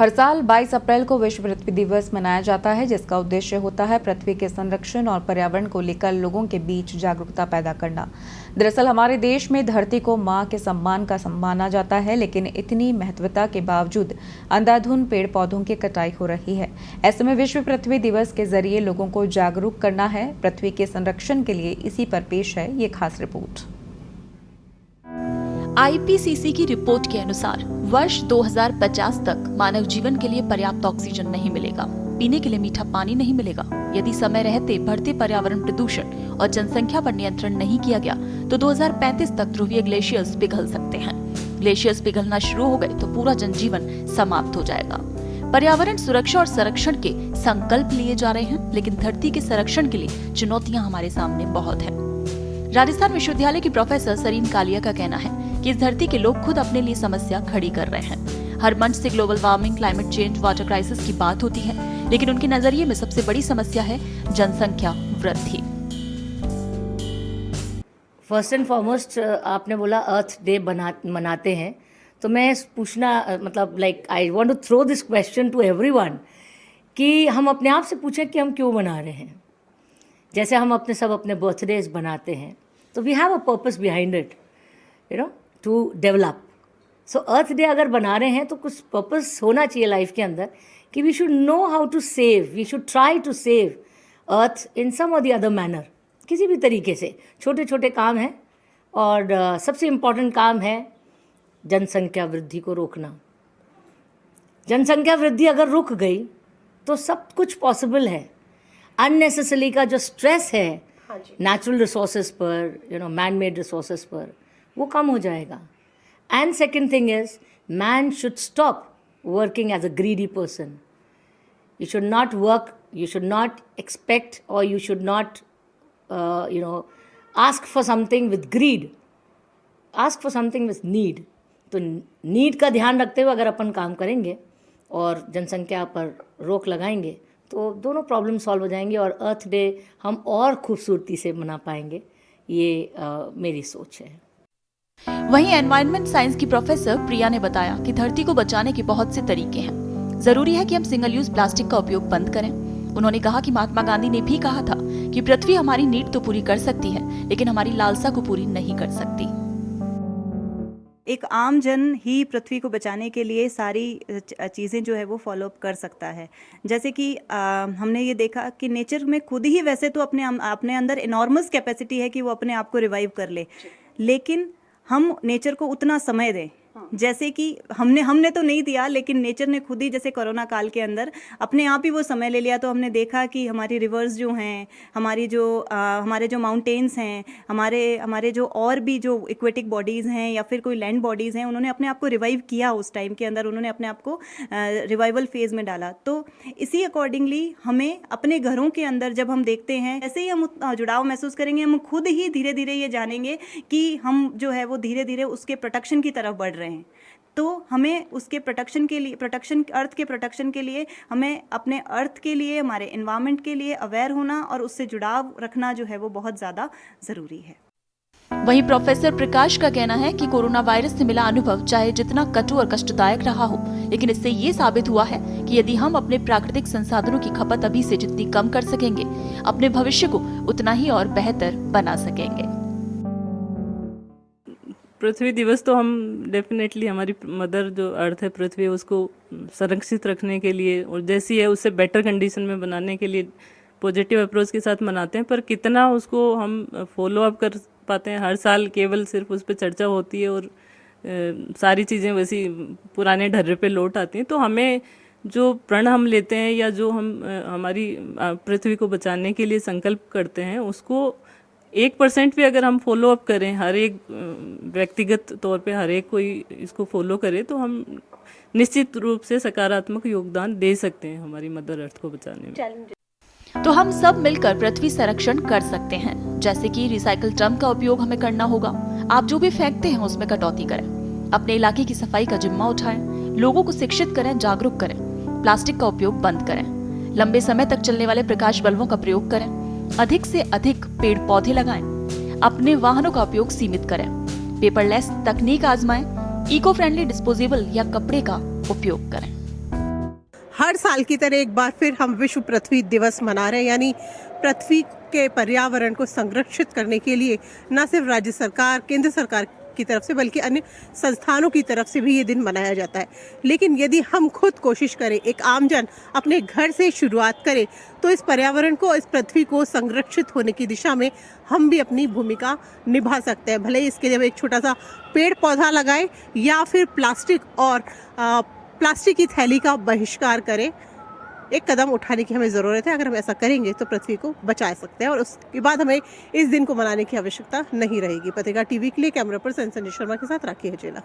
हर साल 22 अप्रैल को विश्व पृथ्वी दिवस मनाया जाता है, जिसका उद्देश्य होता है पृथ्वी के संरक्षण और पर्यावरण को लेकर लोगों के बीच जागरूकता पैदा करना। दरअसल हमारे देश में धरती को मां के सम्मान का माना जाता है, लेकिन इतनी महत्वता के बावजूद अंधाधुंध पेड़ पौधों की कटाई हो रही है। ऐसे में विश्व पृथ्वी दिवस के जरिए लोगों को जागरूक करना है पृथ्वी के संरक्षण के लिए। इसी पर पेश है ये खास रिपोर्ट। आईपीसीसी की रिपोर्ट के अनुसार वर्ष 2050 तक मानव जीवन के लिए पर्याप्त ऑक्सीजन नहीं मिलेगा, पीने के लिए मीठा पानी नहीं मिलेगा। यदि समय रहते बढ़ते पर्यावरण प्रदूषण और जनसंख्या पर नियंत्रण नहीं किया गया तो 2035 तक ध्रुवीय ग्लेशियर्स पिघल सकते हैं। ग्लेशियर्स पिघलना शुरू हो गए तो पूरा जनजीवन समाप्त हो जाएगा। पर्यावरण सुरक्षा और संरक्षण के संकल्प लिए जा रहे हैं, लेकिन धरती के संरक्षण के लिए चुनौतियां हमारे सामने बहुत है। राजस्थान विश्वविद्यालय की प्रोफेसर सरीन कालिया का कहना है कि इस धरती के लोग खुद अपने लिए समस्या खड़ी कर रहे हैं। हर मंच से global warming, climate change, water crisis की बात होती है, लेकिन उनके नजरिए में सबसे बड़ी समस्या है जनसंख्या वृद्धि। फर्स्ट एंड फॉरमोस्ट आपने बोला अर्थ डे मनाते हैं, तो मैं पूछना I want to throw this question to everyone कि हम अपने आप से पूछें कि हम क्यों मना रहे हैं। जैसे हम अपने बर्थडेज बनाते हैं, तो we have a purpose behind it, to develop. So Earth Day अगर बना रहे हैं तो कुछ पर्पस होना चाहिए लाइफ के अंदर कि we should know how to save, we should try to save earth in some or the other manner. किसी भी तरीके से छोटे छोटे काम हैं, और सबसे इम्पॉर्टेंट काम है जनसंख्या वृद्धि को रोकना। जनसंख्या वृद्धि अगर रुक गई तो सब कुछ पॉसिबल है। अननेसेसरी का जो स्ट्रेस है नेचुरल रिसोर्सेज पर, मैन मेड रिसोर्सेज पर, वो कम हो जाएगा। And second thing is man should stop working as a greedy person. You should not work, you should not expect, or you should not ask for something with greed, ask for something with need. तो need का ध्यान रखते हुए अगर अपन काम करेंगे और जनसंख्या पर रोक लगाएंगे तो दोनों प्रॉब्लम सॉल्व हो जाएंगे और अर्थ डे हम और खूबसूरती से मना पाएंगे। ये मेरी सोच है। वहीं एनवायरनमेंट साइंस की प्रोफेसर प्रिया ने बताया कि धरती को बचाने के बहुत से तरीके हैं। जरूरी है कि हम सिंगल यूज प्लास्टिक का उपयोग बंद करें। उन्होंने कहा कि महात्मा गांधी ने भी कहा था कि पृथ्वी हमारी नीड तो पूरी कर सकती है, लेकिन हमारी लालसा को पूरी नहीं कर सकती। एक आम जन ही पृथ्वी को बचाने के लिए सारी चीज़ें जो है वो फॉलो अप कर सकता है। जैसे कि हमने ये देखा कि नेचर में खुद ही वैसे तो अपने अंदर इनॉर्मस कैपेसिटी है कि वो अपने आप को रिवाइव कर ले, लेकिन हम नेचर को उतना समय दें। जैसे कि हमने तो नहीं दिया, लेकिन नेचर ने खुद ही, जैसे कोरोना काल के अंदर अपने आप ही वो समय ले लिया। तो हमने देखा कि हमारी रिवर्स जो हैं, हमारे जो माउंटेन्स हैं, हमारे जो और भी जो इक्वेटिक बॉडीज़ हैं या फिर कोई लैंड बॉडीज़ हैं, उन्होंने अपने आप को रिवाइव किया। उस टाइम के अंदर उन्होंने अपने आप को रिवाइवल फेज़ में डाला। तो इसी अकॉर्डिंगली हमें अपने घरों के अंदर जब हम देखते हैं, ऐसे ही हम जुड़ाव महसूस करेंगे। हम खुद ही धीरे धीरे ये जानेंगे कि हम जो है वो धीरे धीरे उसके प्रोटेक्शन की तरफ बढ़ रहे हैं। तो हमें उसके प्रोटेक्शन के लिए, अर्थ के प्रोटेक्शन के लिए हमें अपने अर्थ के लिए, हमारे एनवायरनमेंट के लिए अवेयर होना और उससे जुड़ाव रखना जो है वो बहुत ज़्यादा ज़रूरी है। वहीं प्रोफेसर प्रकाश का कहना है कि कोरोना वायरस से मिला अनुभव चाहे जितना कटु और कष्टदायक रहा हो, लेकिन इससे ये साबित हुआ है कि यदि हम अपने प्राकृतिक संसाधनों की खपत अभी से जितनी कम कर सकेंगे, अपने भविष्य को उतना ही और बेहतर बना सकेंगे। पृथ्वी दिवस तो हम डेफिनेटली हमारी मदर जो अर्थ है, पृथ्वी, उसको संरक्षित रखने के लिए और जैसी है उससे बेटर कंडीशन में बनाने के लिए पॉजिटिव अप्रोच के साथ मनाते हैं। पर कितना उसको हम फॉलो अप कर पाते हैं, हर साल केवल सिर्फ उस पर चर्चा होती है और सारी चीज़ें वैसी पुराने ढर्रे पे लौट आती हैं। तो हमें जो प्रण हम लेते हैं या जो हम हमारी पृथ्वी को बचाने के लिए संकल्प करते हैं, उसको 1% भी अगर हम फॉलो अप करें, हर एक व्यक्तिगत तौर पे हर एक कोई इसको फॉलो करे, तो हम निश्चित रूप से सकारात्मक योगदान दे सकते हैं हमारी मदर अर्थ को बचाने में। तो हम सब मिलकर पृथ्वी संरक्षण कर सकते हैं। जैसे कि रिसाइकल ड्रम का उपयोग हमें करना होगा। आप जो भी फेंकते हैं उसमें कटौती करें। अपने इलाके की सफाई का जिम्मा उठाएं। लोगों को शिक्षित करें, जागरूक करें। प्लास्टिक का उपयोग बंद करें। लंबे समय तक चलने वाले प्रकाश बल्बों का प्रयोग करें। अधिक से अधिक पेड़ पौधे लगाएं। अपने वाहनों का उपयोग सीमित करें। पेपरलेस तकनीक आजमाएं। इको फ्रेंडली डिस्पोजेबल या कपड़े का उपयोग करें। हर साल की तरह एक बार फिर हम विश्व पृथ्वी दिवस मना रहे हैं, यानी पृथ्वी के पर्यावरण को संरक्षित करने के लिए न सिर्फ राज्य सरकार, केंद्र सरकार की तरफ से बल्कि अन्य संस्थानों की तरफ से भी ये दिन मनाया जाता है। लेकिन यदि हम खुद कोशिश करें, एक आमजन अपने घर से शुरुआत करें, तो इस पर्यावरण को, इस पृथ्वी को संरक्षित होने की दिशा में हम भी अपनी भूमिका निभा सकते हैं। भले इसके लिए एक छोटा सा पेड़ पौधा लगाएं या फिर प्लास्टिक की थैली का बहिष्कार करें, एक कदम उठाने की हमें ज़रूरत है। अगर हम ऐसा करेंगे तो पृथ्वी को बचा सकते हैं और उसके बाद हमें इस दिन को मनाने की आवश्यकता नहीं रहेगी। पत्रिका टीवी के लिए कैमरा पर्सन संजय शर्मा के साथ राखी हजेला।